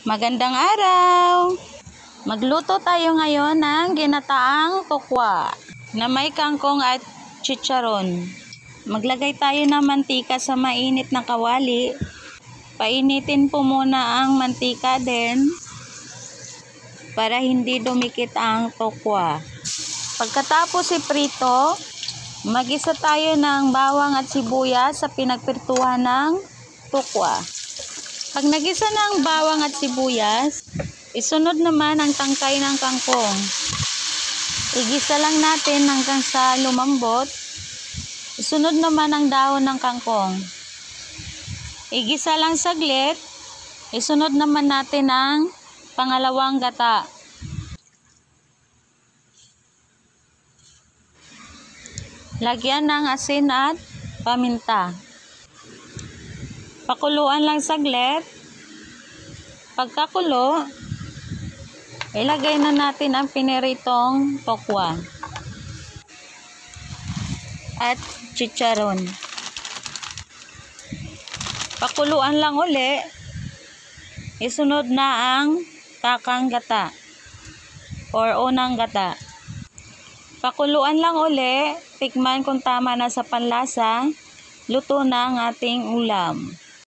Magandang araw! Magluto tayo ngayon ng ginataang tokwa na may kangkong at chicharon. Maglagay tayo ng mantika sa mainit na kawali. Painitin po muna ang mantika din para hindi dumikit ang tokwa. Pagkatapos iprito, mag-isa tayo ng bawang at sibuyas sa pinagpirtuhan ng tokwa. Pag nagisa na ang bawang at sibuyas, isunod naman ang tangkay ng kangkong. Igisa lang natin hanggang sa lumambot. Isunod naman ang dahon ng kangkong. Igisa lang saglit. Isunod naman natin ang pangalawang gata. Lagyan ng asin at paminta. Pakuluan lang saglit. Pagkakulo, ilagay na natin ang piniritong tokwa at chicharon. Pakuluan lang uli. Isunod na ang takang gata or unang gata. Pakuluan lang uli. Tikman kung tama na sa panlasa. Luto na ang ating ulam.